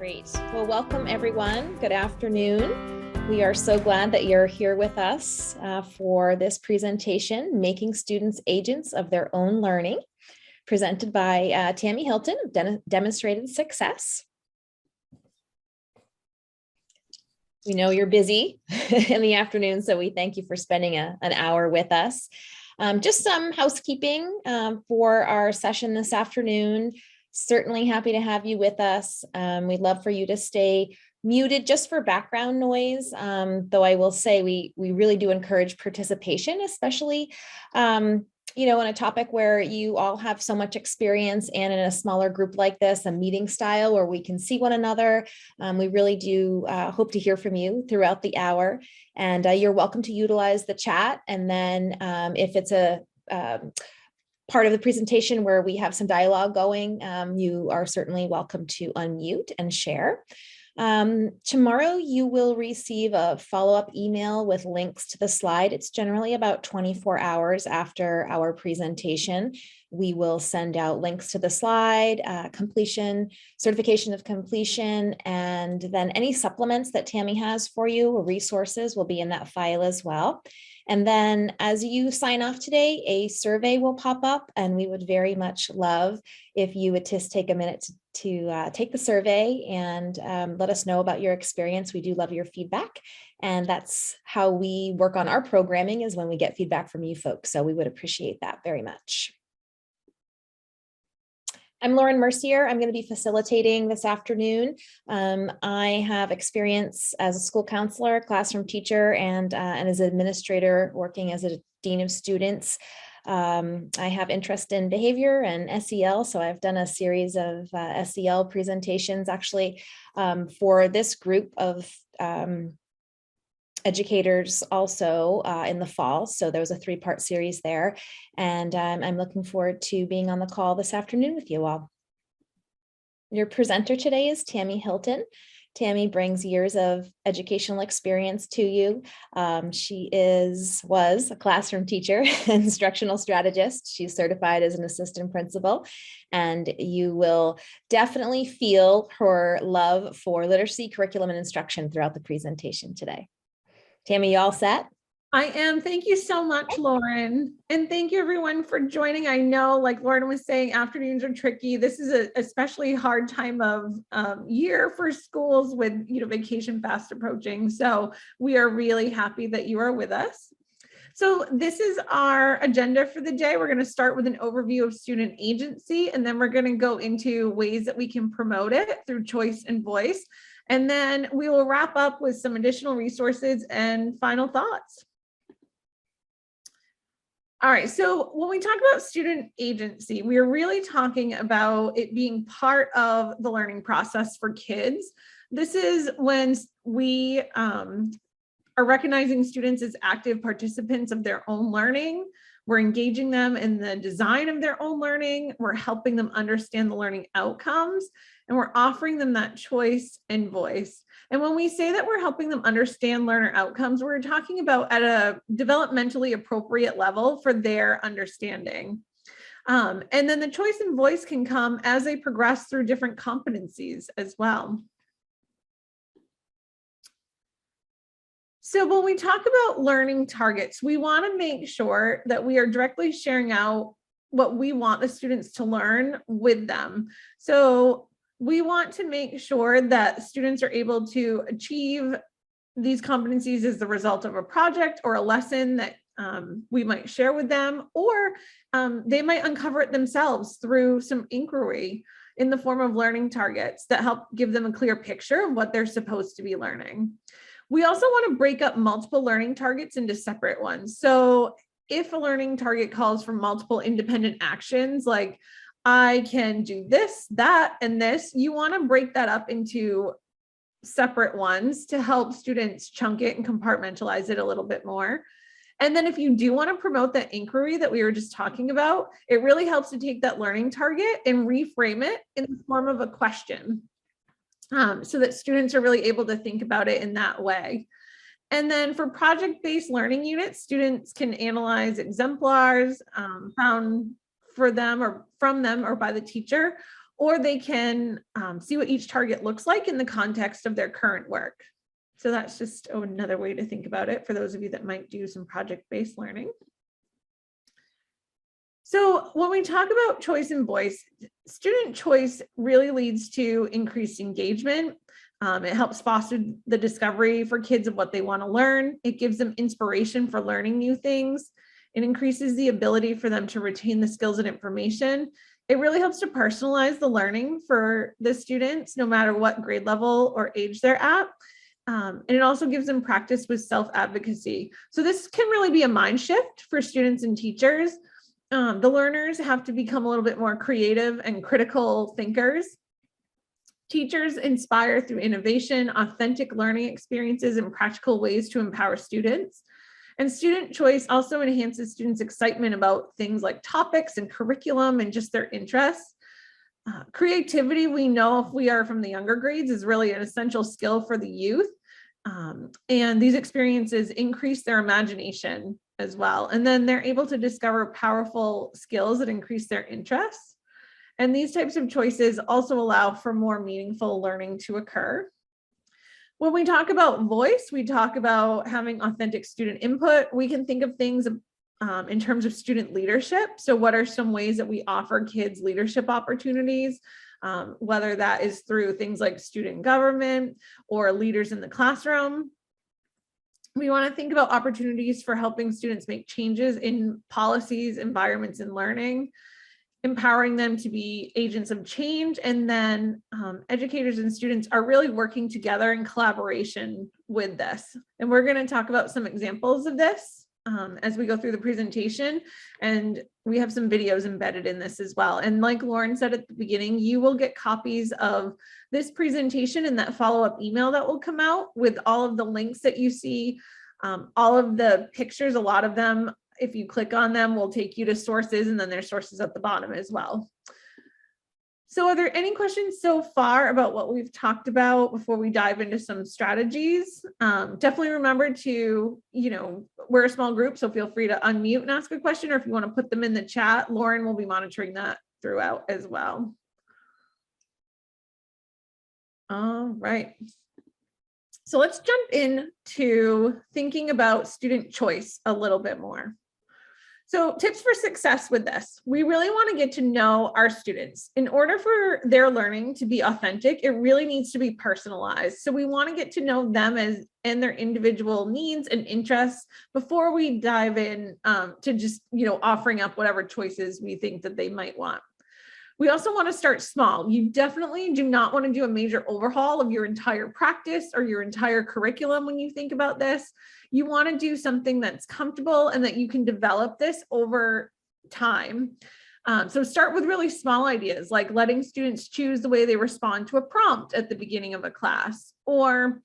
Great. Well, welcome everyone. Good afternoon. We are so glad that you're here with us for this presentation, Making Students Agents of Their Own Learning, presented by Tammy Hilton of Demonstrated Success. We know you're busy in the afternoon, so we thank you for spending an hour with us. Just some housekeeping for our session this afternoon. Certainly happy to have you with us. We'd love for you to stay muted just for background noise, though I will say we really do encourage participation, especially in a topic where you all have so much experience, and in a smaller group like this, a meeting style where we can see one another. We really do hope to hear from you throughout the hour, and you're welcome to utilize the chat. And then if it's a part of the presentation where we have some dialogue going, you are certainly welcome to unmute and share. Tomorrow you will receive a follow-up email with links to the slide. It's generally about 24 hours after our presentation. We will send out links to the slide, completion, certification of completion, and then any supplements that Tammy has for you or resources will be in that file as well. And then as you sign off today, a survey will pop up, and we would very much love if you would just take a minute to take the survey and let us know about your experience. We do love your feedback, and that's how we work on our programming, is when we get feedback from you folks. So we would appreciate that very much. I'm Lauren Mercier. I'm going to be facilitating this afternoon. I have experience as a school counselor, classroom teacher, and as an administrator working as a dean of students. I have interest in behavior and SEL, so I've done a series of SEL presentations actually for this group of educators also in the fall. So there was a 3-part series there, and I'm looking forward to being on the call this afternoon with you all. Your presenter today is Tammy Hilton. Tammy brings years of educational experience to you. She was a classroom teacher, instructional strategist. She's certified as an assistant principal, and you will definitely feel her love for literacy, curriculum, and instruction throughout the presentation today. Tammy, you all set? I am. Thank you so much, Lauren. And thank you everyone for joining. I know, like Lauren was saying, afternoons are tricky. This is an especially hard time of year for schools with vacation fast approaching. So we are really happy that you are with us. So this is our agenda for the day. We're going to start with an overview of student agency, and then we're going to go into ways that we can promote it through choice and voice. And then we will wrap up with some additional resources and final thoughts. All right, so when we talk about student agency, we are really talking about it being part of the learning process for kids. This is when we are recognizing students as active participants of their own learning. We're engaging them in the design of their own learning. We're helping them understand the learning outcomes, and we're offering them that choice and voice. And when we say that we're helping them understand learner outcomes, we're talking about at a developmentally appropriate level for their understanding. And then the choice and voice can come as they progress through different competencies as well. So when we talk about learning targets, we want to make sure that we are directly sharing out what we want the students to learn with them. So we want to make sure that students are able to achieve these competencies as the result of a project or a lesson that we might share with them, or they might uncover it themselves through some inquiry in the form of learning targets that help give them a clear picture of what they're supposed to be learning. We also want to break up multiple learning targets into separate ones. So if a learning target calls for multiple independent actions, like I can do this, that, and this, you want to break that up into separate ones to help students chunk it and compartmentalize it a little bit more. And then if you do want to promote that inquiry that we were just talking about, it really helps to take that learning target and reframe it in the form of a question. So that students are really able to think about it in that way. And then for project-based learning units, students can analyze exemplars found for them or from them or by the teacher, or they can see what each target looks like in the context of their current work. So that's just another way to think about it for those of you that might do some project-based learning. So when we talk about choice and voice, student choice really leads to increased engagement. It helps foster the discovery for kids of what they want to learn. It gives them inspiration for learning new things. It increases the ability for them to retain the skills and information. It really helps to personalize the learning for the students, no matter what grade level or age they're at. And it also gives them practice with self-advocacy. So this can really be a mind shift for students and teachers. The learners have to become a little bit more creative and critical thinkers. Teachers inspire through innovation, authentic learning experiences, and practical ways to empower students. And student choice also enhances students' excitement about things like topics and curriculum and just their interests. Creativity, we know if we are from the younger grades, is really an essential skill for the youth. And these experiences increase their imagination as well. And then they're able to discover powerful skills that increase their interests. And these types of choices also allow for more meaningful learning to occur. When we talk about voice, we talk about having authentic student input. We can think of things in terms of student leadership. So what are some ways that we offer kids leadership opportunities, whether that is through things like student government or leaders in the classroom. We want to think about opportunities for helping students make changes in policies, environments, and learning, empowering them to be agents of change. And then educators and students are really working together in collaboration with this. And we're going to talk about some examples of this as we go through the presentation. And we have some videos embedded in this as well. And like Lauren said at the beginning, you will get copies of this presentation and that follow-up email that will come out with all of the links that you see, all of the pictures. A lot of them, if you click on them, will take you to sources, and then there's sources at the bottom as well. So are there any questions so far about what we've talked about before we dive into some strategies? Definitely remember to, we're a small group, so feel free to unmute and ask a question, or if you want to put them in the chat, Lauren will be monitoring that throughout as well. All right. So let's jump into thinking about student choice a little bit more. So tips for success with this. We really want to get to know our students. In order for their learning to be authentic, it really needs to be personalized. So we want to get to know them and their individual needs and interests before we dive in to just, offering up whatever choices we think that they might want. We also want to start small. You definitely do not want to do a major overhaul of your entire practice or your entire curriculum when you think about this. You want to do something that's comfortable and that you can develop this over time. So start with really small ideas, like letting students choose the way they respond to a prompt at the beginning of a class, or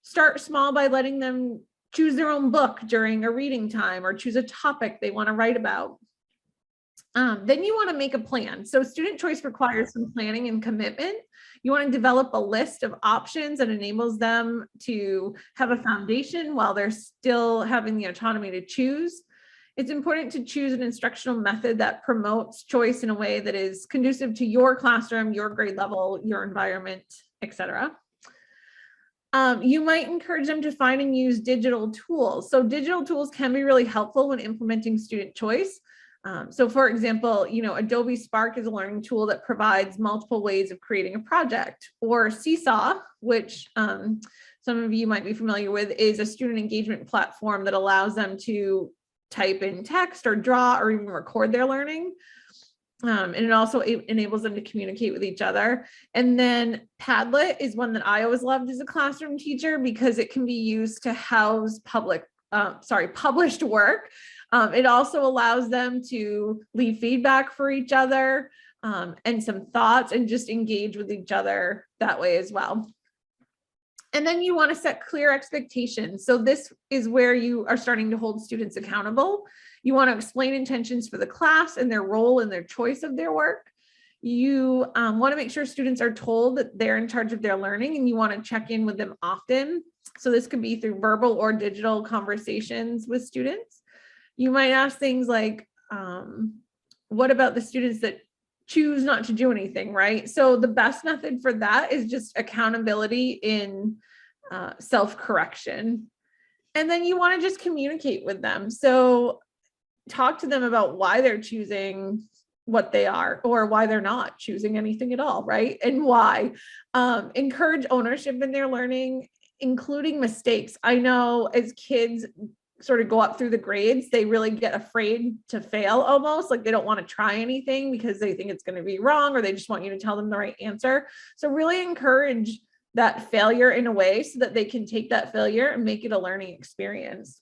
start small by letting them choose their own book during a reading time or choose a topic they want to write about. Then you want to make a plan. So student choice requires some planning and commitment. You want to develop a list of options that enables them to have a foundation while they're still having the autonomy to choose. It's important to choose an instructional method that promotes choice in a way that is conducive to your classroom, your grade level, your environment, etc. You might encourage them to find and use digital tools. So digital tools can be really helpful when implementing student choice. So for example, Adobe Spark is a learning tool that provides multiple ways of creating a project, or Seesaw, which some of you might be familiar with, is a student engagement platform that allows them to type in text or draw or even record their learning. And it also enables them to communicate with each other. And then Padlet is one that I always loved as a classroom teacher because it can be used to house published work. It also allows them to leave feedback for each other and some thoughts and just engage with each other that way as well. And then you want to set clear expectations. So this is where you are starting to hold students accountable. You want to explain intentions for the class and their role in their choice of their work. You want to make sure students are told that they're in charge of their learning, and you want to check in with them often. So this could be through verbal or digital conversations with students. You might ask things like, what about the students that choose not to do anything, right? So the best method for that is just accountability in self-correction. And then you want to just communicate with them. So talk to them about why they're choosing what they are or why they're not choosing anything at all, right? And why. Encourage ownership in their learning, including mistakes. I know as kids sort of go up through the grades, they really get afraid to fail almost, like they don't want to try anything because they think it's going to be wrong, or they just want you to tell them the right answer. So really encourage that failure in a way so that they can take that failure and make it a learning experience.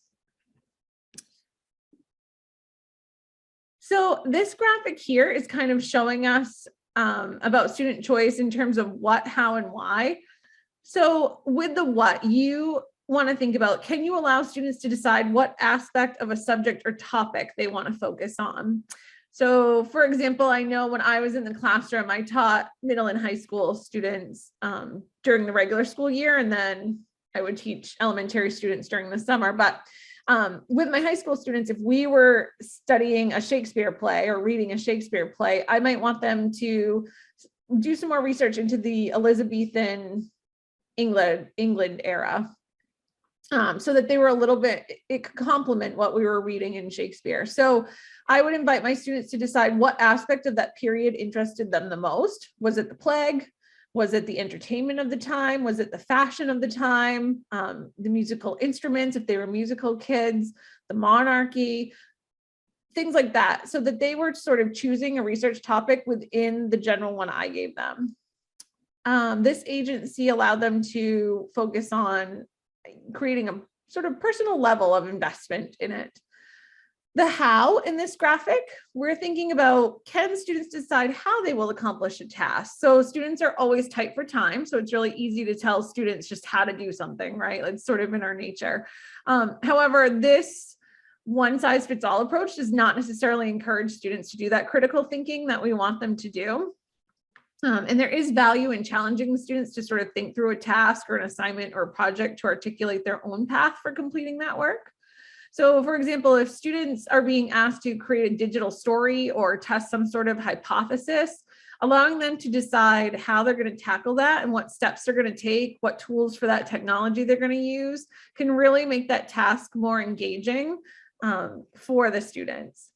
So this graphic here is kind of showing us about student choice in terms of what, how, and why. So with the what, you want to think about, can you allow students to decide what aspect of a subject or topic they want to focus on? So for example, I know when I was in the classroom, I taught middle and high school students during the regular school year, and then I would teach elementary students during the summer. But with my high school students, if we were studying a Shakespeare play or reading a Shakespeare play, I might want them to do some more research into the Elizabethan England era. So that they were a little bit, it could complement what we were reading in Shakespeare. So I would invite my students to decide what aspect of that period interested them the most. Was it the plague? Was it the entertainment of the time? Was it the fashion of the time? The musical instruments, if they were musical kids, the monarchy, things like that, so that they were sort of choosing a research topic within the general one I gave them. This agency allowed them to focus on creating a sort of personal level of investment in it. The how in this graphic, we're thinking about, can students decide how they will accomplish a task? So students are always tight for time, so it's really easy to tell students just how to do something, right? It's sort of in our nature. However, this one size fits all approach does not necessarily encourage students to do that critical thinking that we want them to do. And there is value in challenging the students to sort of think through a task or an assignment or a project to articulate their own path for completing that work. So for example, if students are being asked to create a digital story or test some sort of hypothesis, allowing them to decide how they're going to tackle that and what steps they're going to take, what tools for that technology they're going to use, can really make that task more engaging for the students.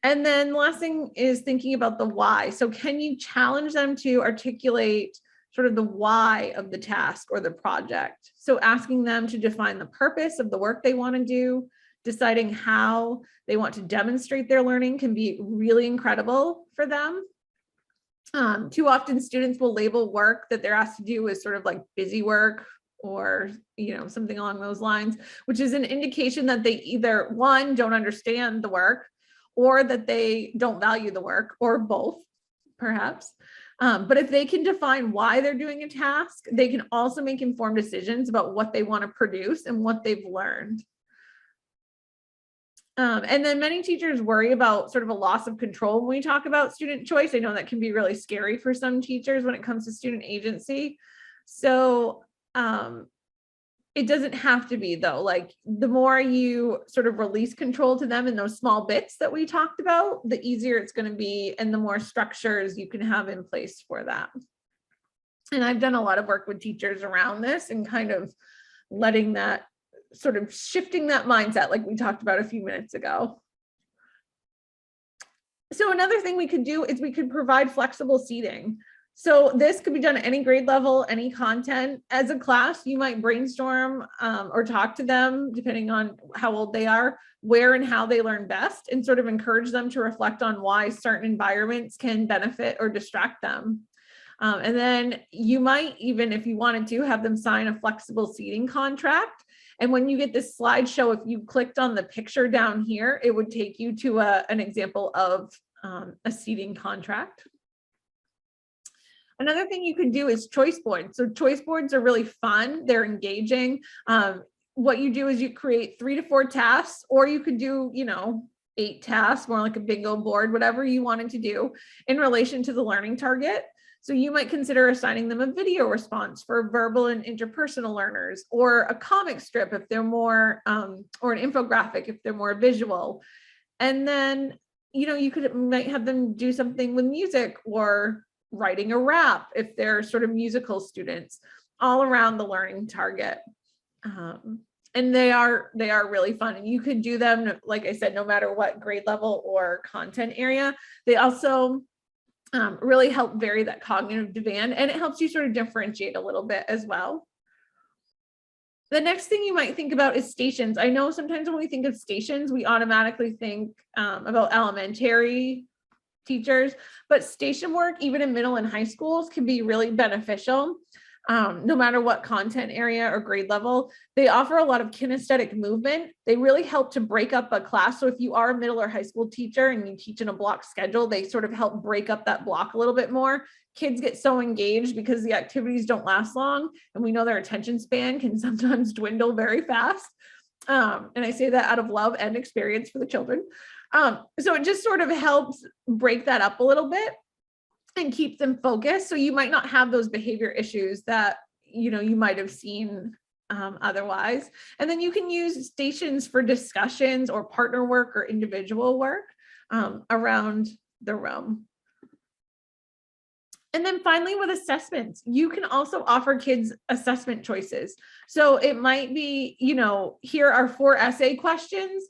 And then the last thing is thinking about the why. So can you challenge them to articulate sort of the why of the task or the project? So asking them to define the purpose of the work they want to do, deciding how they want to demonstrate their learning can be really incredible for them. Too often students will label work that they're asked to do as sort of like busy work or, you know, something along those lines, which is an indication that they either, one, don't understand the work, or that they don't value the work, or both, perhaps. But if they can define why they're doing a task, they can also make informed decisions about what they want to produce and what they've learned. And then many teachers worry about sort of a loss of control when we talk about student choice. I know that can be really scary for some teachers when it comes to student agency. So it doesn't have to be, though. Like, the more you sort of release control to them in those small bits that we talked about, the easier it's going to be and the more structures you can have in place for that. And I've done a lot of work with teachers around this and kind of letting that sort of shifting that mindset like we talked about a few minutes ago. So another thing we could do is we could provide flexible seating. So this could be done at any grade level, any content. As a class, you might brainstorm or talk to them, depending on how old they are, where and how they learn best, and sort of encourage them to reflect on why certain environments can benefit or distract them. And then you might even, if you wanted to, have them sign a flexible seating contract. And when you get this slideshow, if you clicked on the picture down here, it would take you to an example of a seating contract. Another thing you can do is choice boards. So choice boards are really fun. They're engaging. What you do is you create 3 to 4 tasks, or you could do, 8 tasks, more like a bingo board, whatever you wanted to do in relation to the learning target. So you might consider assigning them a video response for verbal and interpersonal learners, or a comic strip if they're more, or an infographic if they're more visual. And then you might have them do something with music or writing a rap if they're sort of musical students, all around the learning target. And they are really fun, and you could do them, like I said, no matter what grade level or content area. They also really help vary that cognitive demand, and it helps you sort of differentiate a little bit as well. The next thing you might think about is stations. I know sometimes when we think of stations, we automatically think about elementary teachers, but station work, even in middle and high schools, can be really beneficial. No matter what content area or grade level. They offer a lot of kinesthetic movement. They really help to break up a class. So if you are a middle or high school teacher and you teach in a block schedule, they sort of help break up that block a little bit more. Kids get so engaged because the activities don't last long, and we know their attention span can sometimes dwindle very fast. And I say that out of love and experience for the children. So it just sort of helps break that up a little bit and keep them focused. So you might not have those behavior issues that, you might have seen otherwise. And then you can use stations for discussions or partner work or individual work around the room. And then finally, with assessments, you can also offer kids assessment choices. So it might be, here are 4 essay questions,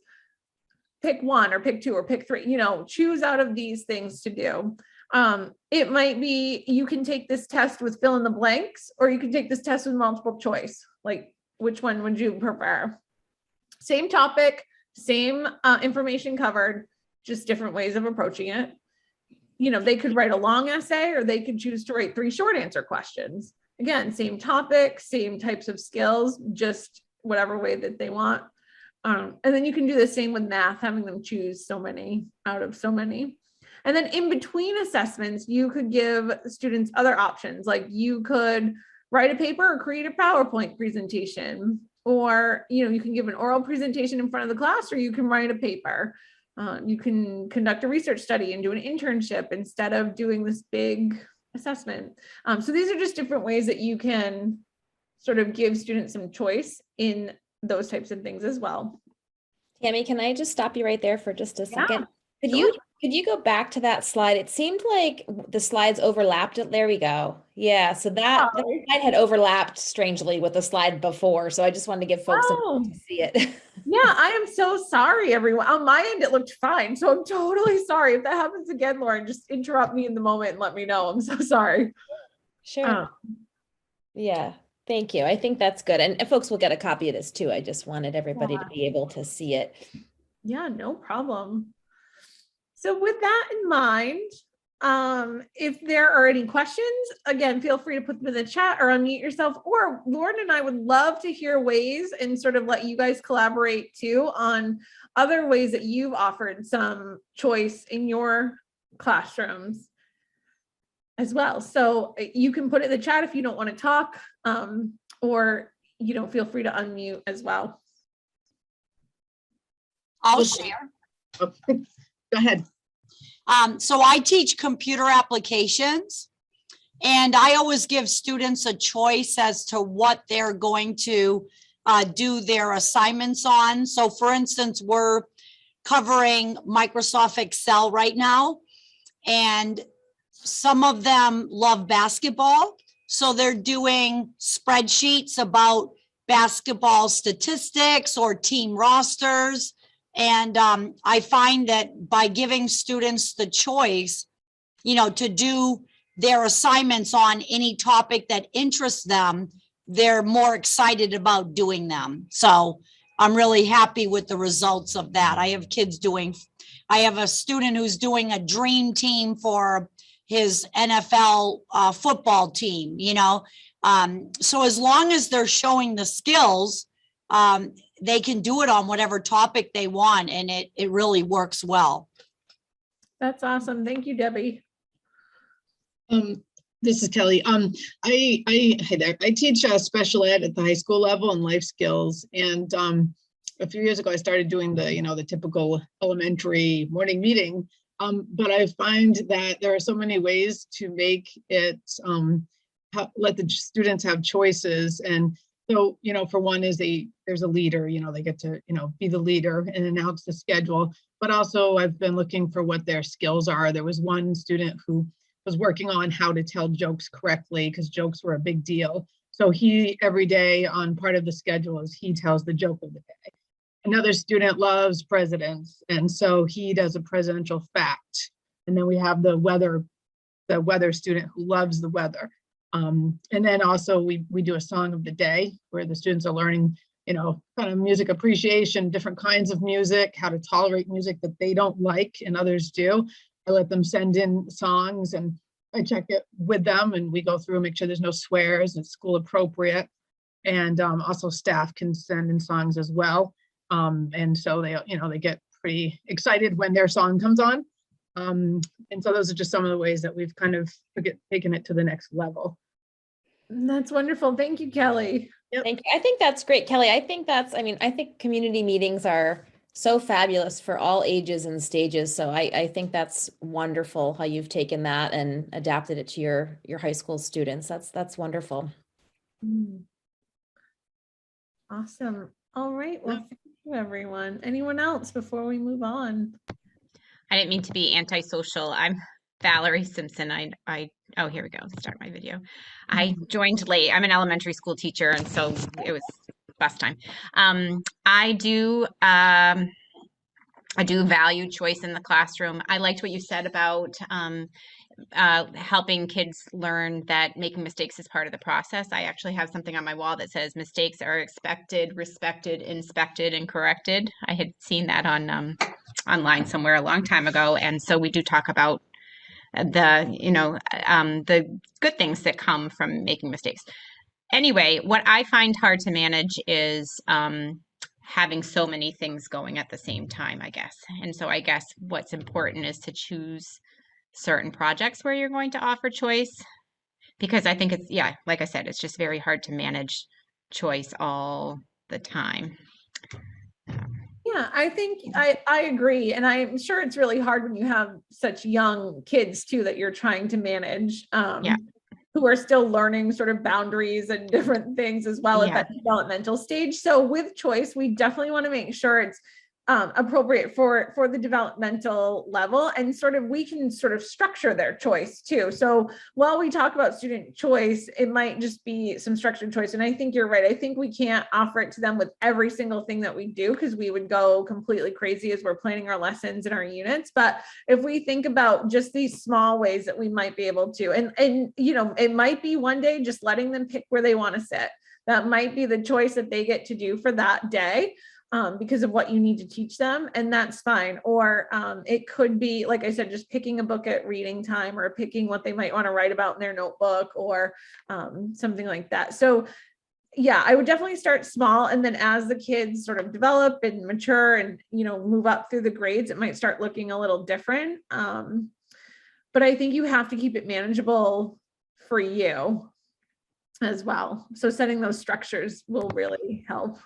pick 1 or pick 2 or pick 3, choose out of these things to do. It might be, you can take this test with fill in the blanks, or you can take this test with multiple choice. Like, which one would you prefer? Same topic, same information covered, just different ways of approaching it. They could write a long essay, or they could choose to write 3 short answer questions. Again, same topic, same types of skills, just whatever way that they want. And then you can do the same with math, having them choose so many out of so many. And then in between assessments, you could give students other options. Like you could write a paper or create a PowerPoint presentation, or, you can give an oral presentation in front of the class, or you can write a paper. You can conduct a research study and do an internship instead of doing this big assessment. So these are just different ways that you can sort of give students some choice in those types of things as well. Tammy, can I just stop you right there for just a second? Sure. Could you go back to that slide? It seemed like the slides overlapped. There we go. Yeah, so that slide had overlapped strangely with the slide before. So I just wanted to give folks some to see it. Yeah, I am so sorry, everyone. On my end, it looked fine. So I'm totally sorry. If that happens again, Lauren, just interrupt me in the moment and let me know. I'm so sorry. Sure. Yeah, thank you. I think that's good. And folks will get a copy of this too. I just wanted everybody to be able to see it. Yeah, no problem. So with that in mind, if there are any questions, again, feel free to put them in the chat or unmute yourself, or Lauren and I would love to hear ways and sort of let you guys collaborate too on other ways that you've offered some choice in your classrooms as well. So you can put it in the chat if you don't want to talk, or, feel free to unmute as well. I'll share. Go ahead. So I teach computer applications, and I always give students a choice as to what they're going to do their assignments on. So for instance, we're covering Microsoft Excel right now, and some of them love basketball. So they're doing spreadsheets about basketball statistics or team rosters. And I find that by giving students the choice, to do their assignments on any topic that interests them, they're more excited about doing them. So I'm really happy with the results of that. I have a student who's doing a dream team for his NFL football team, so as long as they're showing the skills, they can do it on whatever topic they want, and it really works well. That's awesome. Thank you, Debbie. This is Kelly. I teach special ed at the high school level and life skills. And a few years ago, I started doing the typical elementary morning meeting. But I find that there are so many ways to make it let the students have choices. And So, for one is there's a leader, they get to, be the leader and announce the schedule. But also I've been looking for what their skills are. There was one student who was working on how to tell jokes correctly because jokes were a big deal. So he, every day on part of the schedule is he tells the joke of the day. Another student loves presidents, and so he does a presidential fact. And then we have the weather student who loves the weather. And then also we do a song of the day where the students are learning, kind of music appreciation, different kinds of music, how to tolerate music that they don't like and others do. I let them send in songs and I check it with them and we go through and make sure there's no swears and school appropriate. And also staff can send in songs as well. And so they get pretty excited when their song comes on. And so those are just some of the ways that we've kind of taken it to the next level. That's wonderful. Thank you, Kelly. Thank you. I think that's great, Kelly. I think community meetings are so fabulous for all ages and stages. So I think that's wonderful how you've taken that and adapted it to your high school students. That's wonderful. Awesome. All right. Well, thank you, everyone. Anyone else before we move on? I didn't mean to be antisocial. I'm Valerie Simpson. Oh, here we go. Start my video. I joined late. I'm an elementary school teacher, and so it was bus time. I do value choice in the classroom. I liked what you said about helping kids learn that making mistakes is part of the process. I actually have something on my wall that says mistakes are expected, respected, inspected, and corrected. I had seen that on online somewhere a long time ago, and so we do talk about the good things that come from making mistakes. Anyway, what I find hard to manage is having so many things going at the same time, I guess. And so I guess what's important is to choose certain projects where you're going to offer choice, because I think like I said, it's just very hard to manage choice all the time. Yeah, I think I agree. And I'm sure it's really hard when you have such young kids too, that you're trying to manage, who are still learning sort of boundaries and different things as well at that developmental stage. So with choice, we definitely want to make sure it's appropriate for the developmental level, and we can structure their choice too. So while we talk about student choice, it might just be some structured choice. And I think you're right. I think we can't offer it to them with every single thing that we do, because we would go completely crazy as we're planning our lessons and our units. But if we think about just these small ways that we might be able to, and it might be one day just letting them pick where they want to sit. That might be the choice that they get to do for that day. Because of what you need to teach them, and that's fine. Or it could be, like I said, just picking a book at reading time, or picking what they might want to write about in their notebook, or something like that. So yeah, I would definitely start small, and then as the kids sort of develop and mature and move up through the grades, it might start looking a little different. But I think you have to keep it manageable for you as well. So setting those structures will really help.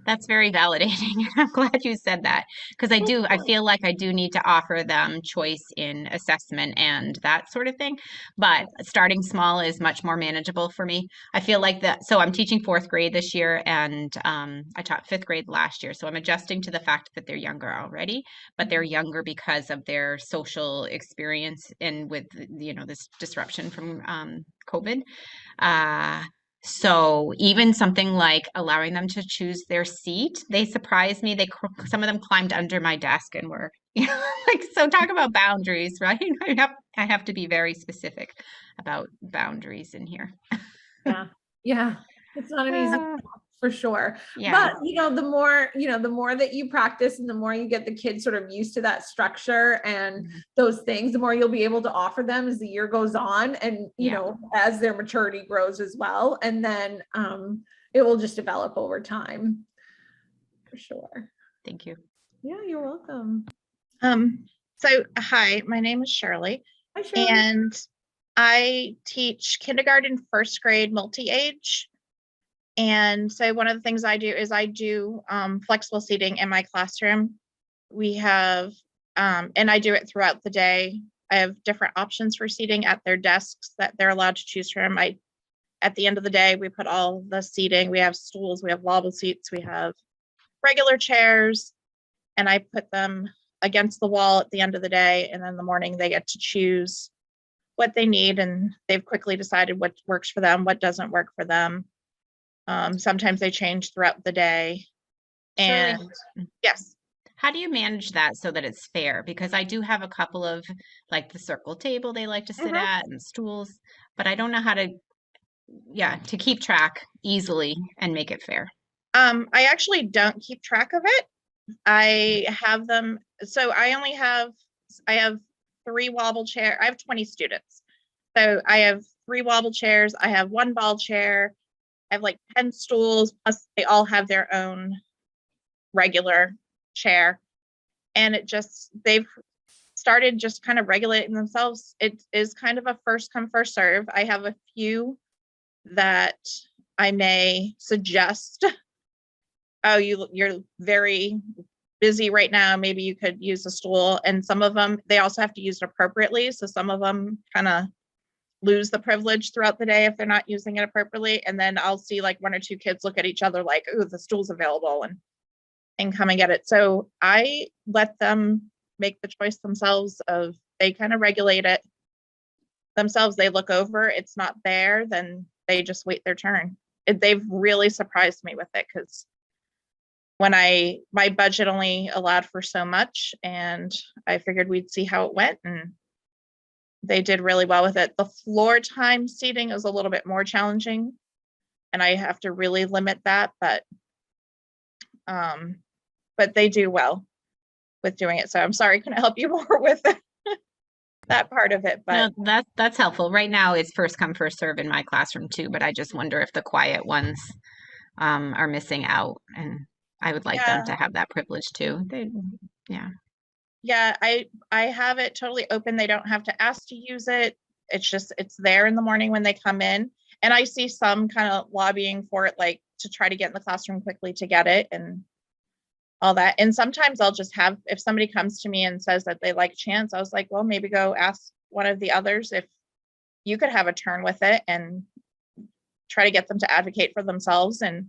That's very validating. I'm glad you said that, because I feel like I do need to offer them choice in assessment and that sort of thing. But starting small is much more manageable for me. I feel like that. So I'm teaching 4th grade this year, and I taught 5th grade last year. So I'm adjusting to the fact that they're younger already, but they're younger because of their social experience and with, this disruption from COVID. So even something like allowing them to choose their seat, they surprised me. Some of them climbed under my desk and were, so talk about boundaries, right? I have to be very specific about boundaries in here. Yeah. It's not an easy for sure. Yeah. But the more that you practice and the more you get the kids sort of used to that structure and those things, the more you'll be able to offer them as the year goes on, and as their maturity grows as well. And then it will just develop over time for sure. Thank you. Yeah, you're welcome. So hi, my name is Shirley. Hi, Shirley. And I teach kindergarten, 1st grade, multi-age. And so one of the things I do is I do flexible seating in my classroom. We have, and I do it throughout the day. I have different options for seating at their desks that they're allowed to choose from. I at the end of the day, we put all the seating, we have stools, we have wobble seats, we have regular chairs, and I put them against the wall at the end of the day. And then in the morning, they get to choose what they need, and they've quickly decided what works for them, what doesn't work for them. Sometimes they change throughout the day. Shirley, And yes, how do you manage that so that it's fair? Because I do have a couple of, like, the circle table they like to sit Mhm. at and stools, but I don't know how to, to keep track easily and make it fair. I actually don't keep track of it. I have them, so I have 3 wobble chair. I have 20 students. So I have 3 wobble chairs. I have 1 ball chair. I have like 10 stools, plus they all have their own regular chair. And they've started just kind of regulating themselves. It is kind of a first come, first serve. I have a few that I may suggest, oh, you're very busy right now, maybe you could use a stool. And some of them, they also have to use it appropriately. So some of them kind of lose the privilege throughout the day if they're not using it appropriately. And then I'll see like 1 or 2 kids look at each other like, oh, the stool's available, and come and get it. So I let them make the choice themselves of, they kind of regulate it themselves. They look over, it's not there, then they just wait their turn. They've really surprised me with it, because when my budget only allowed for so much, and I figured we'd see how it went, and they did really well with it. The floor time seating is a little bit more challenging, and I have to really limit that, but they do well with doing it. So I'm sorry, I couldn't help you more with that part of it, but No, that's helpful. Right now, it's first come, first serve in my classroom too, but I just wonder if the quiet ones are missing out, and I would like them to have that privilege too. yeah, I have it totally open. They don't have to ask to use it. It's there in the morning when they come in. And I see some kind of lobbying for it, like to try to get in the classroom quickly to get it and all that. And sometimes I'll just have, if somebody comes to me and says that they like chants, I was like, well, maybe go ask one of the others if you could have a turn with it, and try to get them to advocate for themselves. And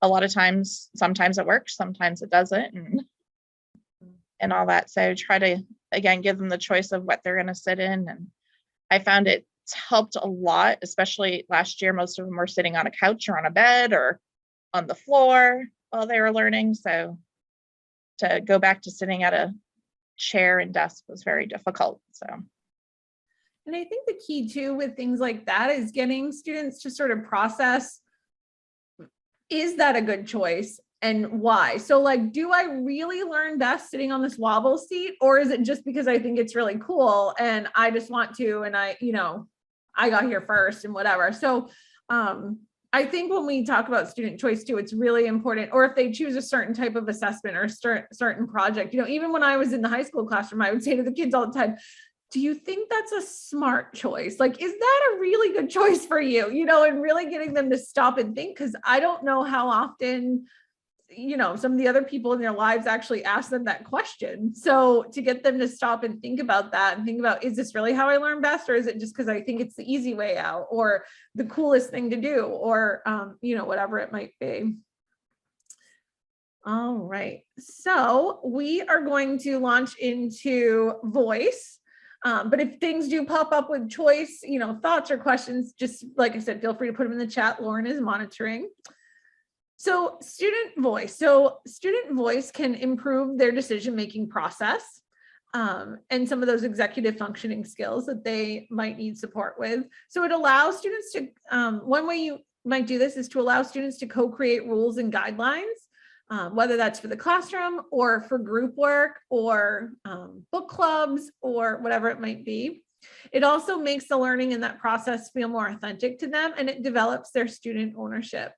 a lot of times, sometimes it works, sometimes it doesn't, and all that. So try to, again, give them the choice of what they're going to sit in. And I found it's helped a lot, especially last year. Most of them were sitting on a couch or on a bed or on the floor while they were learning. So to go back to sitting at a chair and desk was very difficult. So. And I think the key too with things like that is getting students to sort of process, is that a good choice and why? So like, do I really learn best sitting on this wobble seat, or is it just because I think it's really cool and I just want to, and I got here first and whatever. So I think when we talk about student choice too, it's really important, or if they choose a certain type of assessment or certain project, even when I was in the high school classroom, I would say to the kids all the time, do you think that's a smart choice? Like, is that a really good choice for you? And really getting them to stop and think, because I don't know how often, some of the other people in their lives actually ask them that question. So to get them to stop and think about that and think about, is this really how I learn best? Or is it just because I think it's the easy way out or the coolest thing to do, or, whatever it might be. All right. So we are going to launch into voice. But if things do pop up with choice, thoughts or questions, just like I said, feel free to put them in the chat. Lauren is monitoring. So student voice can improve their decision-making process and some of those executive functioning skills that they might need support with. So it allows students to, one way you might do this is to allow students to co-create rules and guidelines, whether that's for the classroom or for group work or book clubs or whatever it might be. It also makes the learning in that process feel more authentic to them, and it develops their student ownership.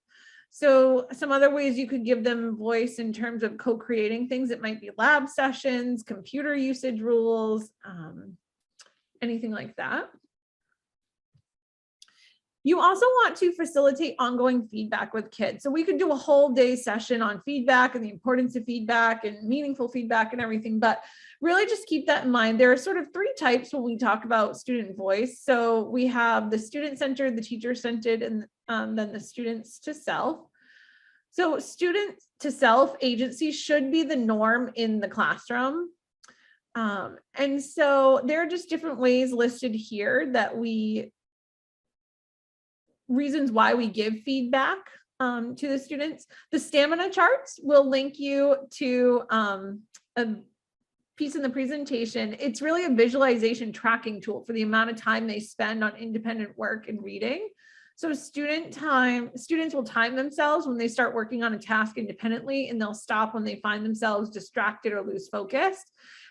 So some other ways you could give them voice in terms of co-creating things, it might be lab sessions, computer usage rules, anything like that. You also want to facilitate ongoing feedback with kids. So we could do a whole day session on feedback and the importance of feedback and meaningful feedback and everything, but really just keep that in mind. There are sort of three types when we talk about student voice. So we have the student-centered, the teacher-centered, and then the students to self. So student to self agency should be the norm in the classroom. And so there are just different ways listed here that reasons why we give feedback to the students. The stamina charts will link you to a piece in the presentation. It's really a visualization tracking tool for the amount of time they spend on independent work and reading. So students will time themselves when they start working on a task independently, and they'll stop when they find themselves distracted or lose focus.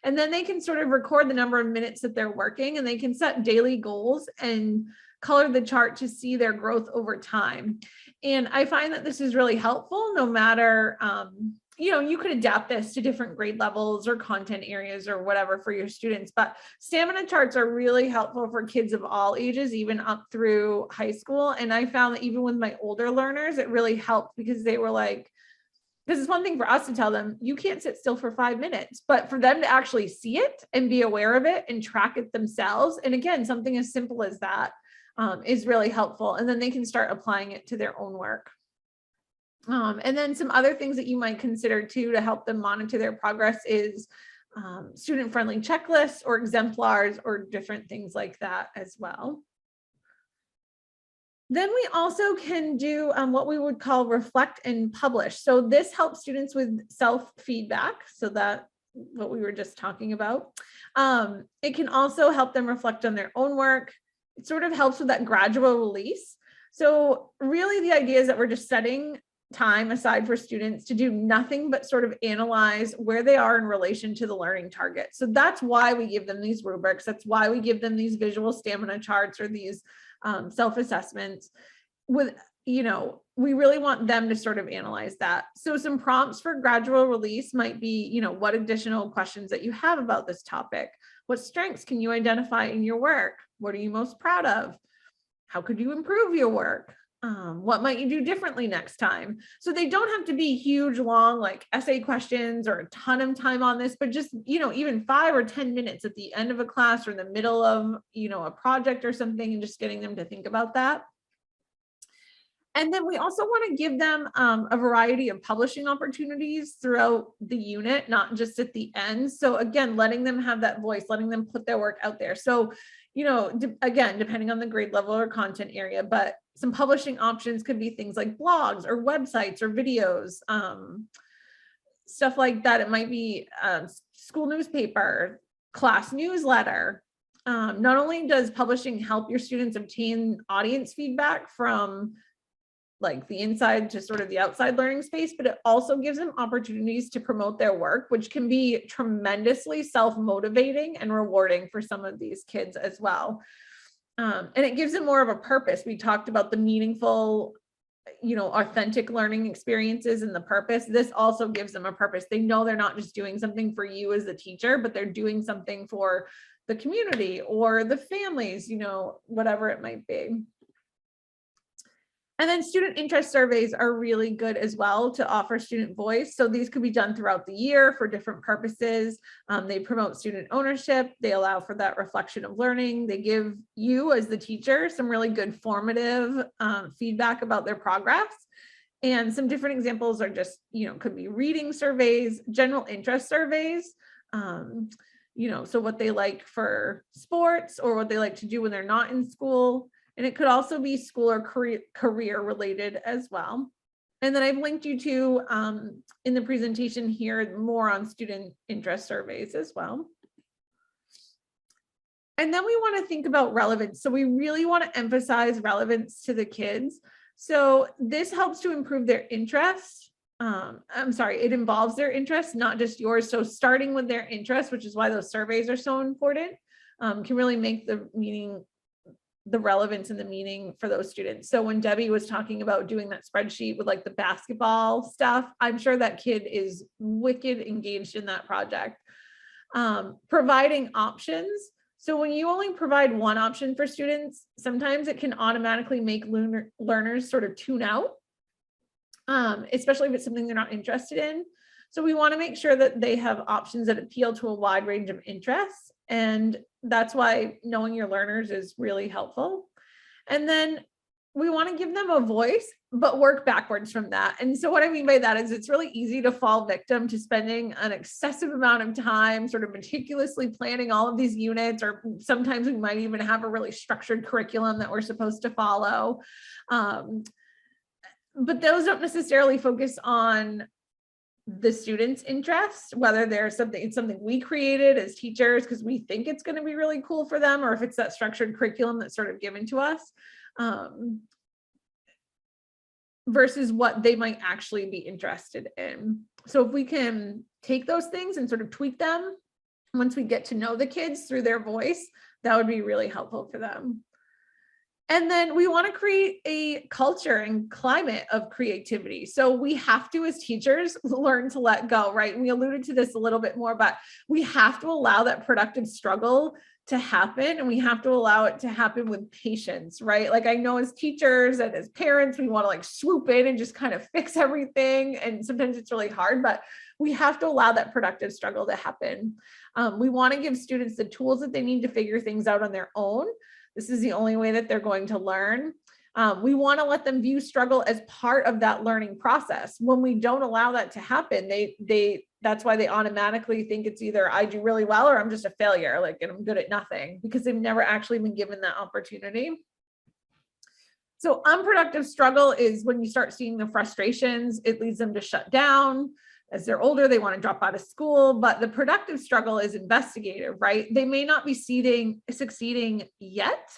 And then they can sort of record the number of minutes that they're working, and they can set daily goals and color the chart to see their growth over time. And I find that this is really helpful no matter, you could adapt this to different grade levels or content areas or whatever for your students, but stamina charts are really helpful for kids of all ages, even up through high school. And I found that even with my older learners, it really helped because they were like, because it's one thing for us to tell them, you can't sit still for 5 minutes, but for them to actually see it and be aware of it and track it themselves. And again, something as simple as that is really helpful. And then they can start applying it to their own work. And then some other things that you might consider too to help them monitor their progress is student-friendly checklists or exemplars or different things like that as well. Then we also can do what we would call reflect and publish. So this helps students with self-feedback. So that what we were just talking about. It can also help them reflect on their own work. It sort of helps with that gradual release. So really the idea is that we're just setting time aside for students to do nothing but sort of analyze where they are in relation to the learning target. So that's why we give them these rubrics. That's why we give them these visual stamina charts or these self-assessments. We really want them to sort of analyze that. So some prompts for gradual release might be, what additional questions that you have about this topic? What strengths can you identify in your work? What are you most proud of? How could you improve your work? What might you do differently next time? So they don't have to be huge, long, like essay questions or a ton of time on this, but just, even 5 or 10 minutes at the end of a class or in the middle of, a project or something, and just getting them to think about that. And then we also want to give them a variety of publishing opportunities throughout the unit, not just at the end. So again, letting them have that voice, letting them put their work out there. So, again, depending on the grade level or content area, but some publishing options could be things like blogs or websites or videos, stuff like that. It might be school newspaper, class newsletter. Not only does publishing help your students obtain audience feedback from like the inside to sort of the outside learning space, but it also gives them opportunities to promote their work, which can be tremendously self-motivating and rewarding for some of these kids as well. And it gives them more of a purpose. We talked about the meaningful, authentic learning experiences and the purpose. This also gives them a purpose. They know they're not just doing something for you as the teacher, but they're doing something for the community or the families, whatever it might be. And then student interest surveys are really good as well to offer student voice. So these could be done throughout the year for different purposes. They promote student ownership. They allow for that reflection of learning. They give you as the teacher some really good formative feedback about their progress. And some different examples are just, could be reading surveys, general interest surveys, so what they like for sports or what they like to do when they're not in school. And it could also be school or career related as well. And then I've linked you to, in the presentation here, more on student interest surveys as well. And then we want to think about relevance. So we really want to emphasize relevance to the kids. So this helps to improve their interest. It involves their interest, not just yours. So starting with their interest, which is why those surveys are so important, can really make the relevance and the meaning for those students. So when Debbie was talking about doing that spreadsheet with like the basketball stuff, I'm sure that kid is wicked engaged in that project. Providing options. So when you only provide one option for students, sometimes it can automatically make learners sort of tune out, especially if it's something they're not interested in. So we want to make sure that they have options that appeal to a wide range of interests. And that's why knowing your learners is really helpful. And then we want to give them a voice, but work backwards from that. And so what I mean by that is it's really easy to fall victim to spending an excessive amount of time sort of meticulously planning all of these units, or sometimes we might even have a really structured curriculum that we're supposed to follow. But those don't necessarily focus on the students' interests, whether there's something we created as teachers because we think it's going to be really cool for them, or if it's that structured curriculum that's sort of given to us, versus what they might actually be interested in. So if we can take those things and sort of tweak them once we get to know the kids through their voice, that would be really helpful for them. And then we want to create a culture and climate of creativity. So we have to, as teachers, learn to let go, right? And we alluded to this a little bit more, but we have to allow that productive struggle to happen, and we have to allow it to happen with patience, right? Like I know as teachers and as parents, we want to like swoop in and just kind of fix everything. And sometimes it's really hard, but we have to allow that productive struggle to happen. We want to give students the tools that they need to figure things out on their own. This is the only way that they're going to learn. We want to let them view struggle as part of that learning process. When we don't allow that to happen, that's why they automatically think it's either I do really well or I'm just a failure, like, and I'm good at nothing, because they've never actually been given that opportunity. So unproductive struggle is when you start seeing the frustrations, it leads them to shut down. As they're older, they want to drop out of school, but the productive struggle is investigative, right? They may not be succeeding yet.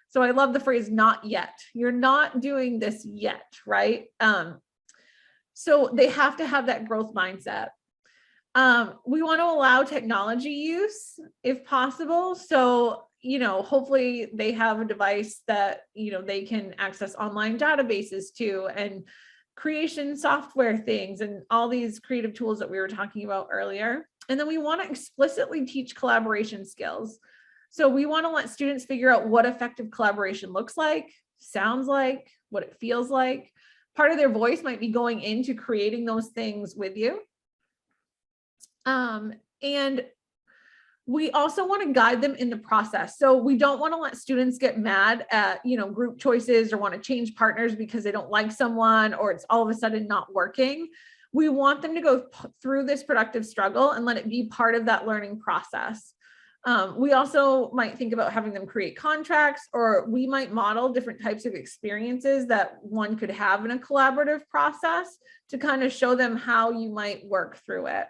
So I love the phrase not yet. You're not doing this yet, right? So they have to have that growth mindset. We want to allow technology use if possible. So, hopefully they have a device that, they can access online databases to, and creation software things, and all these creative tools that we were talking about earlier. And then we want to explicitly teach collaboration skills. So we want to let students figure out what effective collaboration looks like, sounds like, what it feels like. Part of their voice might be going into creating those things with you. And we also want to guide them in the process. So we don't want to let students get mad at, group choices or want to change partners because they don't like someone or it's all of a sudden not working. We want them to go through this productive struggle and let it be part of that learning process. We also might think about having them create contracts, or we might model different types of experiences that one could have in a collaborative process to kind of show them how you might work through it.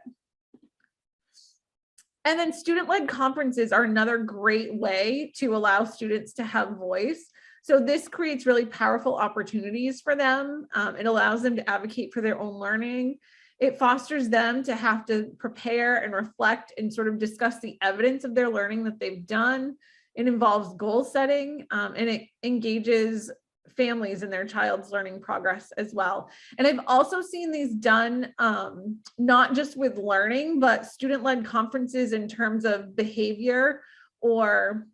And then student-led conferences are another great way to allow students to have voice. So this creates really powerful opportunities for them. It allows them to advocate for their own learning. It fosters them to have to prepare and reflect and sort of discuss the evidence of their learning that they've done. It involves goal setting, and it engages families in their child's learning progress as well. And I've also seen these done not just with learning, but student-led conferences in terms of behavior or,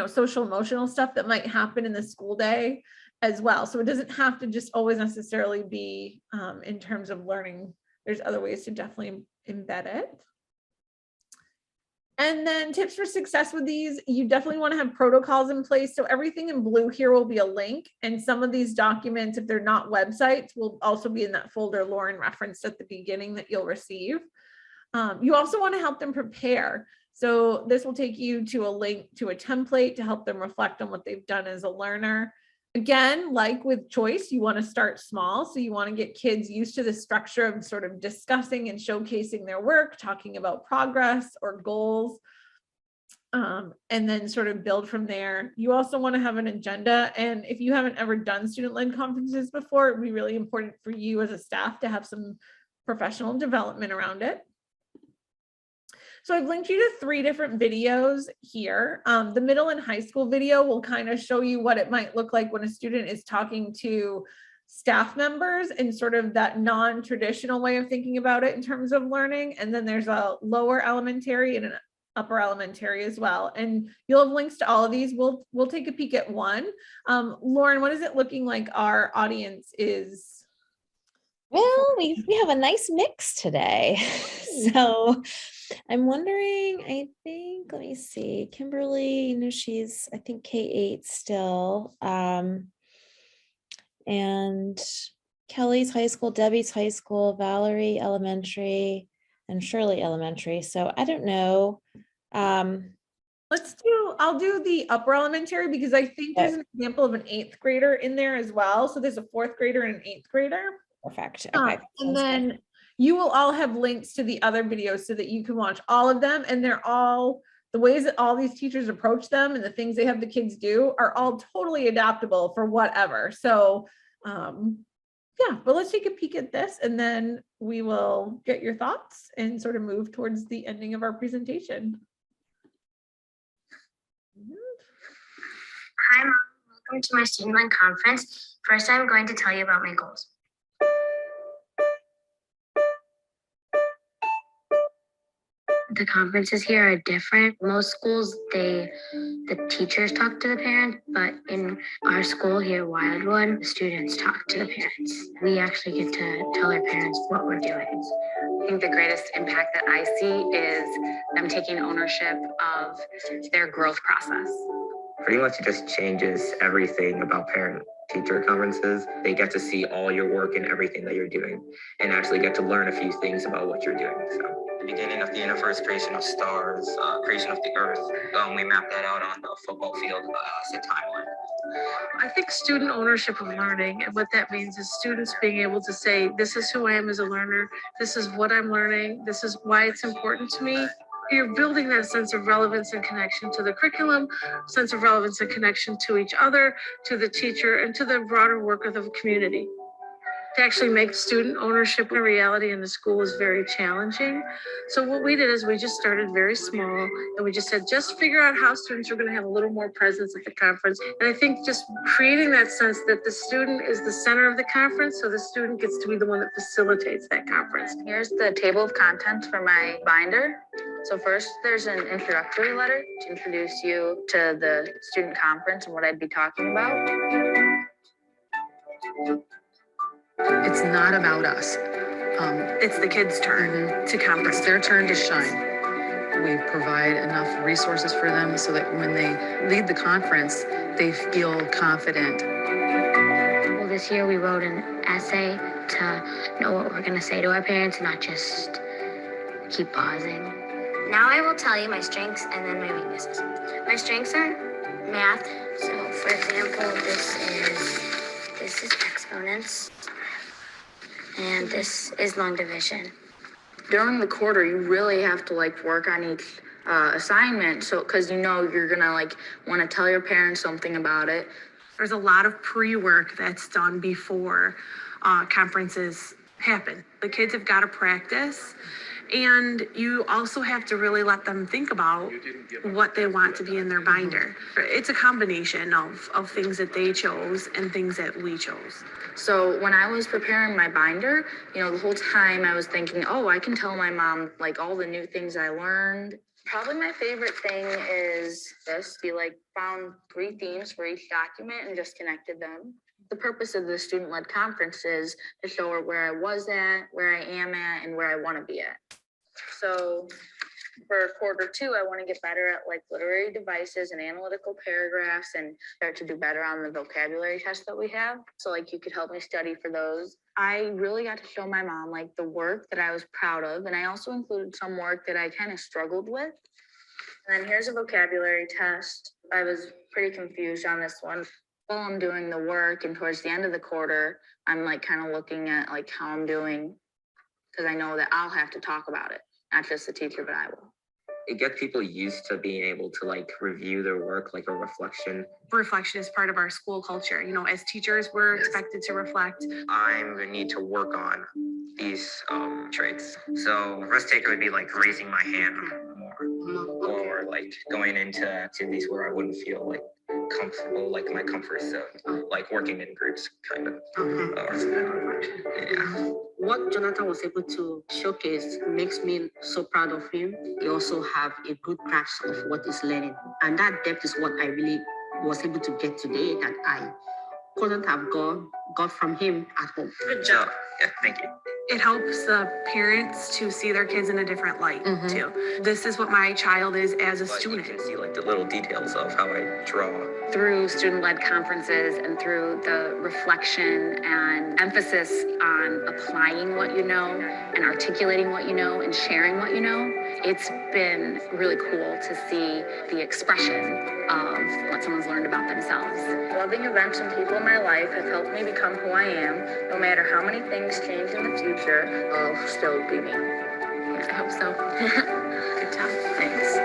social emotional stuff that might happen in the school day as well. So it doesn't have to just always necessarily be in terms of learning. There's other ways to definitely embed it. And then tips for success with these, you definitely want to have protocols in place. So everything in blue here will be a link. And some of these documents, if they're not websites, will also be in that folder Lauren referenced at the beginning that you'll receive. You also want to help them prepare. So this will take you to a link to a template to help them reflect on what they've done as a learner. Again, like with choice, you want to start small. So you want to get kids used to the structure of sort of discussing and showcasing their work, talking about progress or goals, and then sort of build from there. You also want to have an agenda. And if you haven't ever done student-led conferences before, it'd be really important for you as a staff to have some professional development around it. So I've linked you to 3 different videos here. The middle and high school video will kind of show you what it might look like when a student is talking to staff members and sort of that non-traditional way of thinking about it in terms of learning. And then there's a lower elementary and an upper elementary as well. And you'll have links to all of these. We'll take a peek at one. Lauren, what is it looking like our audience is? Well, we have a nice mix today. So I'm wondering, I think, let me see, Kimberly, she's, I think K-8 still. And Kelly's high school, Debbie's high school, Valerie elementary, and Shirley elementary. So I don't know. I'll do the upper elementary because I think there's an example of an 8th grader in there as well. So there's a 4th grader and an 8th grader. Perfect. Okay. And then you will all have links to the other videos so that you can watch all of them. And they're all, the ways that all these teachers approach them and the things they have the kids do are all totally adaptable for whatever. So yeah, but let's take a peek at this and then we will get your thoughts and sort of move towards the ending of our presentation. Hi, Mom. Welcome to my student-led conference. First, I'm going to tell you about my goals. The conferences here are different. Most schools, the teachers talk to the parents, but in our school here, Wildwood, the students talk to the parents. We actually get to tell our parents what we're doing. I think the greatest impact that I see is them taking ownership of their growth process. Pretty much it just changes everything about parent-teacher conferences. They get to see all your work and everything that you're doing and actually get to learn a few things about what you're doing. So the beginning of the universe, creation of stars, creation of the earth, we map that out on the football field as a timeline. I think student ownership of learning, and what that means is students being able to say, this is who I am as a learner, this is what I'm learning, this is why it's important to me. You're building that sense of relevance and connection to the curriculum, sense of relevance and connection to each other, to the teacher, and to the broader work of the community. To actually make student ownership a reality in the school is very challenging. So what we did is we just started very small and we just said, just figure out how students are going to have a little more presence at the conference. And I think just creating that sense that the student is the center of the conference, so the student gets to be the one that facilitates that conference. Here's the table of contents for my binder. So first, there's an introductory letter to introduce you to the student conference and what I'd be talking about. It's not about us. It's the kids' turn to conference. It's their turn to shine. We provide enough resources for them so that when they lead the conference, they feel confident. Well, this year we wrote an essay to know what we're going to say to our parents and not just keep pausing. Now I will tell you my strengths and then my weaknesses. My strengths are math. So for example, this is exponents. And this is long division. During the quarter, you really have to work on each assignment. So, cause you're gonna want to tell your parents something about it. There's a lot of pre-work that's done before conferences happen. The kids have got to practice. And you also have to really let them think about what they want to be in their binder. It's a combination of things that they chose and things that we chose. So when I was preparing my binder, the whole time I was thinking, oh, I can tell my mom all the new things I learned. Probably my favorite thing is this. We found 3 themes for each document and just connected them. The purpose of the student-led conference is to show her where I was at, where I am at, and where I want to be at. So for quarter 2, I want to get better at literary devices and analytical paragraphs and start to do better on the vocabulary tests that we have. So you could help me study for those. I really got to show my mom the work that I was proud of. And I also included some work that I kind of struggled with. And then here's a vocabulary test. I was pretty confused on this one. While I'm doing the work and towards the end of the quarter, I'm kind of looking at how I'm doing, because I know that I'll have to talk about it, not just the teacher, but I will. It gets people used to being able to review their work, a reflection. Reflection is part of our school culture. As teachers, we're expected to reflect. I'm gonna need to work on these traits. So risk taker would be raising my hand more, or going into activities where I wouldn't feel comfortable, like my comfort zone, like working in groups, kind of. Yeah. What Jonathan was able to showcase makes me so proud of him. He also have a good grasp of what he's learning. And that depth is what I really was able to get today that I couldn't have got from him at home. Good job. Yeah, thank you. It helps the parents to see their kids in a different light too. This is what my child is as a student. You can see like the little details of how I draw. Through student-led conferences and through the reflection and emphasis on applying what you know and articulating what you know and sharing what you know, it's been really cool to see the expression of what someone's learned about themselves. Loving events and people in my life have helped me become who I am. No matter how many things change in the future, I'll still be me. I hope so. Good job. Thanks.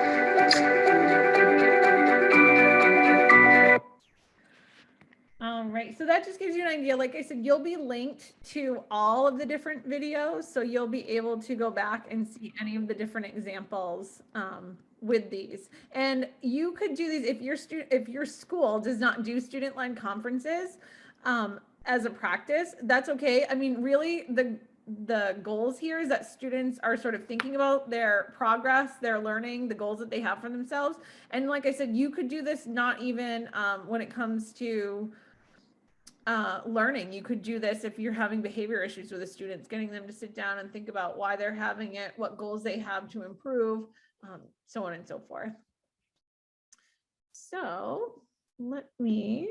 All right, so that just gives you an idea. Like I said, you'll be linked to all of the different videos, so you'll be able to go back and see any of the different examples with these. And you could do these if your school does not do student-led conferences as a practice. That's okay. I mean, really, the goals here is that students are sort of thinking about their progress, their learning, the goals that they have for themselves. And like I said, you could do this not even when it comes to learning. You could do this if you're having behavior issues with the students, getting them to sit down and think about why they're having it, what goals they have to improve, so on and so forth. So let me,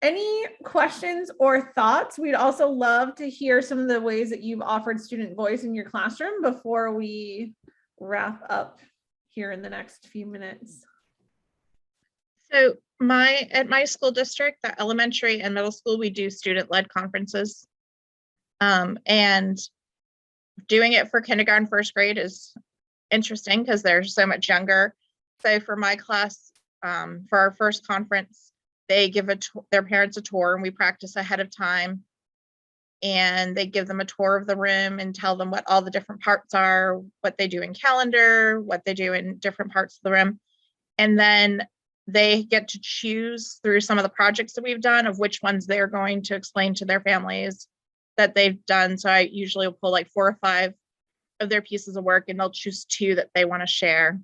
any questions or thoughts? We'd also love to hear some of the ways that you've offered student voice in your classroom before we wrap up here in the next few minutes. So at my school district, the elementary and middle school, we do student-led conferences. And doing it for kindergarten, first grade is interesting because they're so much younger. So for my class, for our first conference, they give their parents a tour, and we practice ahead of time. And they give them a tour of the room and tell them what all the different parts are, what they do in calendar, what they do in different parts of the room. And then they get to choose through some of the projects that we've done of which ones they're going to explain to their families that they've done. So I usually will pull like 4 or 5 of their pieces of work, and they'll choose 2 that they want to share.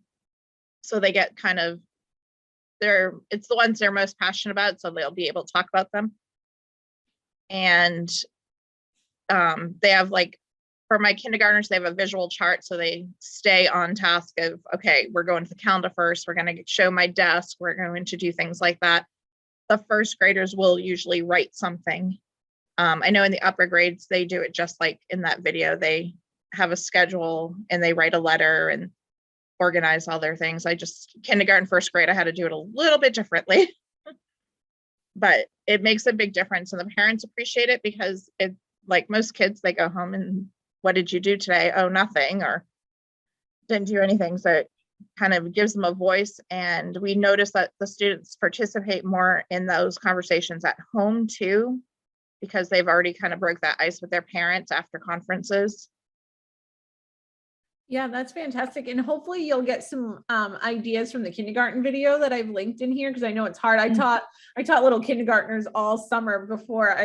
So they get kind of it's the ones they're most passionate about, so they'll be able to talk about them. And they have, like, for my kindergartners, they have a visual chart, so they stay on task of, okay, we're going to the calendar first, we're going to show my desk, we're going to do things like that. The first graders will usually write something. I know in the upper grades, they do it just like in that video. They have a schedule and they write a letter and organize all their things. Kindergarten, first grade, I had to do it a little bit differently. But it makes a big difference, and the parents appreciate it because it, like most kids, they go home and, what did you do today? Oh, nothing, or didn't do anything. So it kind of gives them a voice. And we notice that the students participate more in those conversations at home too, because they've already kind of broke that ice with their parents after conferences. Yeah, that's fantastic. And hopefully you'll get some ideas from the kindergarten video that I've linked in here, because I know it's hard. I taught little kindergartners all summer before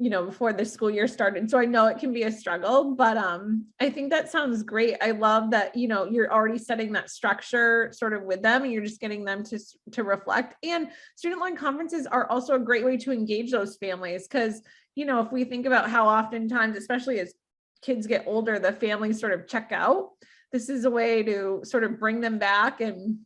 before the school year started. So I know it can be a struggle, but I think that sounds great. I love that, you're already setting that structure sort of with them, and you're just getting them to reflect. And student-led conferences are also a great way to engage those families, because, if we think about how oftentimes, especially as kids get older, the families sort of check out, this is a way to sort of bring them back and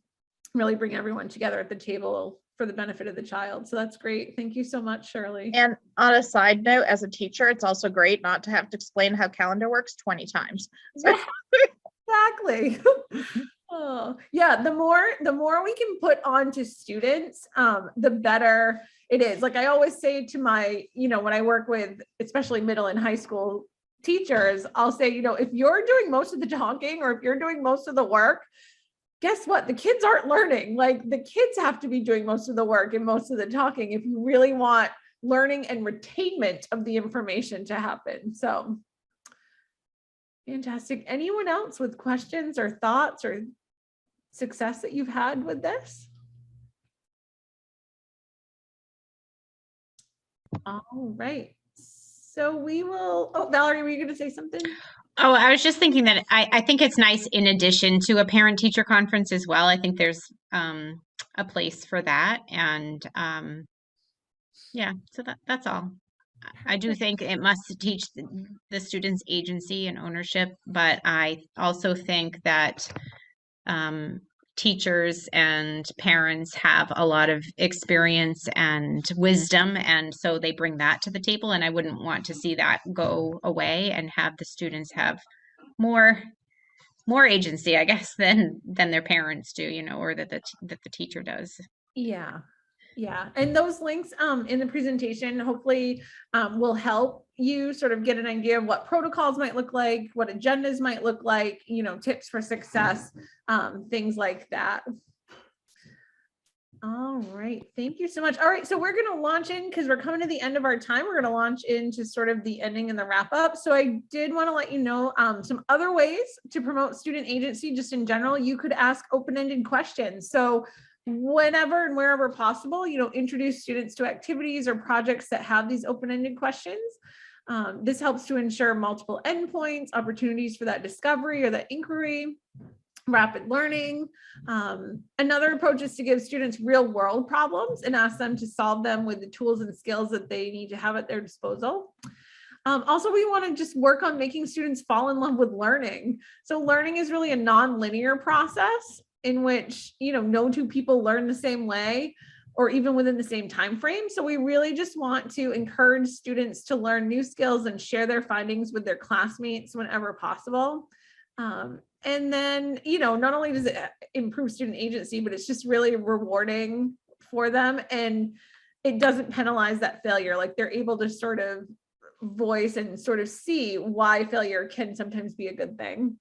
really bring everyone together at the table for the benefit of the child. So that's great. Thank you so much, Shirley. And on a side note, as a teacher, it's also great not to have to explain how calendar works 20 times. So Exactly. Oh, yeah. The more we can put on to students, the better it is. Like I always say to my, when I work with, especially middle and high school teachers, I'll say, if you're doing most of the talking, or if you're doing most of the work, guess what? The kids aren't learning. Like the kids have to be doing most of the work and most of the talking if you really want learning and retainment of the information to happen. So fantastic. Anyone else with questions or thoughts or success that you've had with this? All right. So we will, oh, Valerie, were you going to say something? Oh, I was just thinking that I think it's nice in addition to a parent teacher conference as well. I think there's a place for that. And yeah, so that's all. I do think it must teach the students agency and ownership, but I also think that teachers and parents have a lot of experience and wisdom, and so they bring that to the table. And I wouldn't want to see that go away and have the students have more agency, I guess, than their parents do, or that the teacher does. Yeah. Yeah. And those links in the presentation hopefully will help you sort of get an idea of what protocols might look like, what agendas might look like, tips for success, things like that. All right. Thank you so much. All right. So we're going to launch in because we're coming to the end of our time. We're going to launch into sort of the ending and the wrap up. So I did want to let you know some other ways to promote student agency just in general. You could ask open-ended questions. So whenever and wherever possible, introduce students to activities or projects that have these open-ended questions. This helps to ensure multiple endpoints, opportunities for that discovery or that inquiry, rapid learning. Another approach is to give students real world problems and ask them to solve them with the tools and skills that they need to have at their disposal. Also, we want to just work on making students fall in love with learning. So learning is really a non-linear process in which, no two people learn the same way or even within the same time frame. So we really just want to encourage students to learn new skills and share their findings with their classmates whenever possible. And then, not only does it improve student agency, but it's just really rewarding for them. And it doesn't penalize that failure. Like they're able to sort of voice and sort of see why failure can sometimes be a good thing.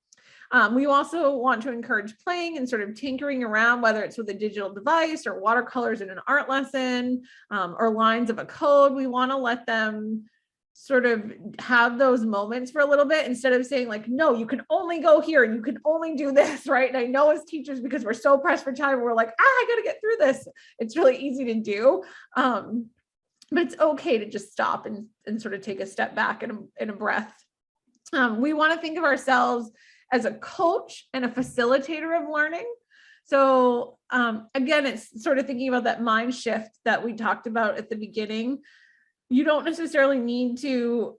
We also want to encourage playing and sort of tinkering around, whether it's with a digital device or watercolors in an art lesson or lines of a code. We want to let them sort of have those moments for a little bit instead of saying like, no, you can only go here and you can only do this, right? And I know as teachers, because we're so pressed for time, we're like, I got to get through this. It's really easy to do. But it's okay to just stop and sort of take a step back and a breath. We want to think of ourselves as a coach and a facilitator of learning. So again, it's sort of thinking about that mind shift that we talked about at the beginning. You don't necessarily need to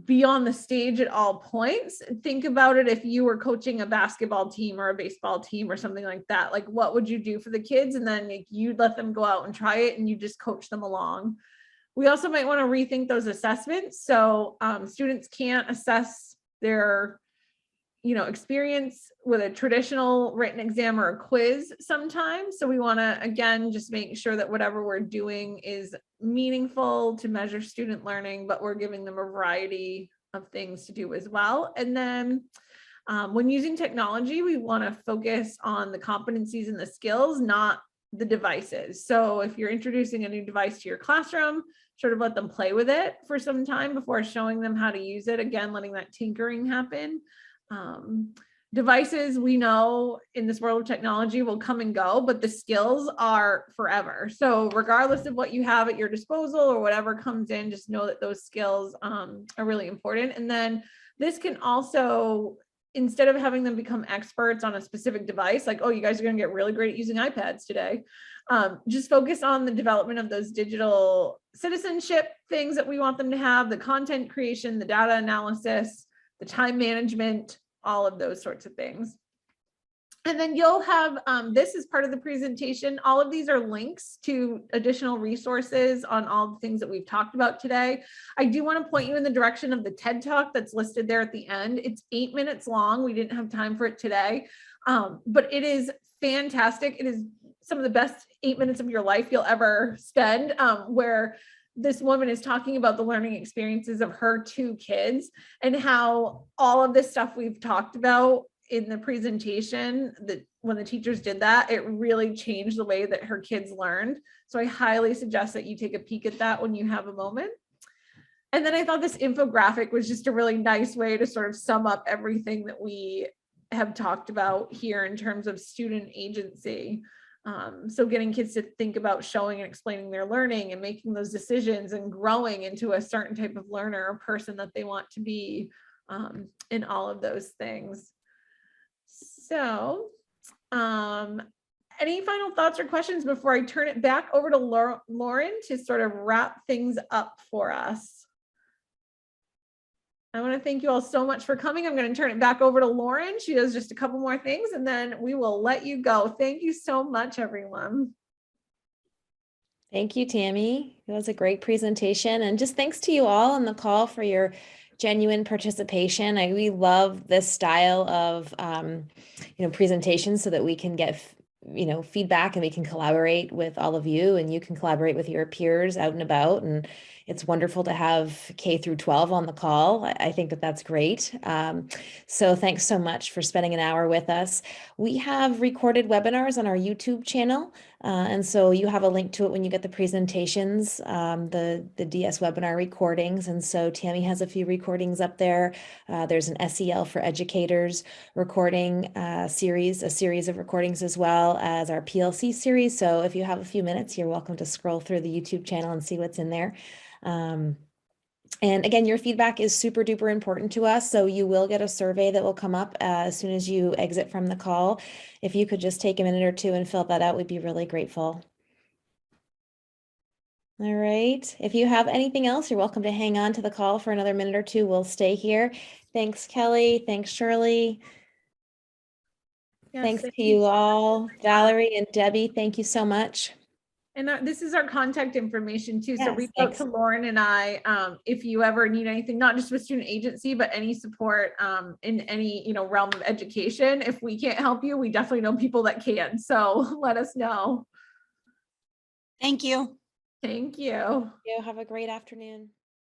be on the stage at all points. Think about it if you were coaching a basketball team or a baseball team or something like that. Like, what would you do for the kids? And then you'd let them go out and try it and you just coach them along. We also might want to rethink those assessments. So students can't assess their experience with a traditional written exam or a quiz sometimes. So we want to, again, just make sure that whatever we're doing is meaningful to measure student learning, but we're giving them a variety of things to do as well. And then when using technology, we want to focus on the competencies and the skills, not the devices. So if you're introducing a new device to your classroom, sort of let them play with it for some time before showing them how to use it. Again, letting that tinkering happen. Devices, we know in this world of technology will come and go, but the skills are forever. So regardless of what you have at your disposal or whatever comes in, just know that those skills are really important. And then this can also, instead of having them become experts on a specific device, like, oh, you guys are going to get really great at using iPads today. Just focus on the development of those digital citizenship things that we want them to have, the content creation, the data analysis, the time management, all of those sorts of things. And then you'll have, this is part of the presentation. All of these are links to additional resources on all the things that we've talked about today. I do want to point you in the direction of the TED Talk that's listed there at the end. It's 8 minutes long. We didn't have time for it today, but it is fantastic. It is some of the best 8 minutes of your life you'll ever spend, where this woman is talking about the learning experiences of her 2 kids and how all of this stuff we've talked about in the presentation, that when the teachers did that, it really changed the way that her kids learned. So I highly suggest that you take a peek at that when you have a moment. And then I thought this infographic was just a really nice way to sort of sum up everything that we have talked about here in terms of student agency. So getting kids to think about showing and explaining their learning and making those decisions and growing into a certain type of learner or person that they want to be, in all of those things. So, any final thoughts or questions before I turn it back over to Lauren to sort of wrap things up for us? I want to thank you all so much for coming. I'm going to turn it back over to Lauren. She does just a couple more things and then we will let you go. Thank you so much, everyone. Thank you, Tammy. It was a great presentation, and just thanks to you all on the call for your genuine participation. We love this style of presentations so that we can get feedback and we can collaborate with all of you, and you can collaborate with your peers out and about. And it's wonderful to have K through 12 on the call. I think that that's great. So thanks so much for spending an hour with us. We have recorded webinars on our YouTube channel. And so you have a link to it when you get the presentations, the DS webinar recordings. And so Tammy has a few recordings up there. There's an SEL for Educators recording a series of recordings, as well as our PLC series. So if you have a few minutes, you're welcome to scroll through the YouTube channel and see what's in there. And again, your feedback is super duper important to us. So you will get a survey that will come up as soon as you exit from the call. If you could just take a minute or two and fill that out, we'd be really grateful. All right. If you have anything else, you're welcome to hang on to the call for another minute or two. We'll stay here. Thanks, Kelly. Thanks, Shirley. Yes, Thanks thank to you you so all. Valerie and Debbie, thank you so much. And this is our contact information too. So Yes, reach out thanks. to Lauren and I if you ever need anything, not just with student agency, but any support in any realm of education. If we can't help you, we definitely know people that can. So let us know. Thank you. Thank you. You have a great afternoon.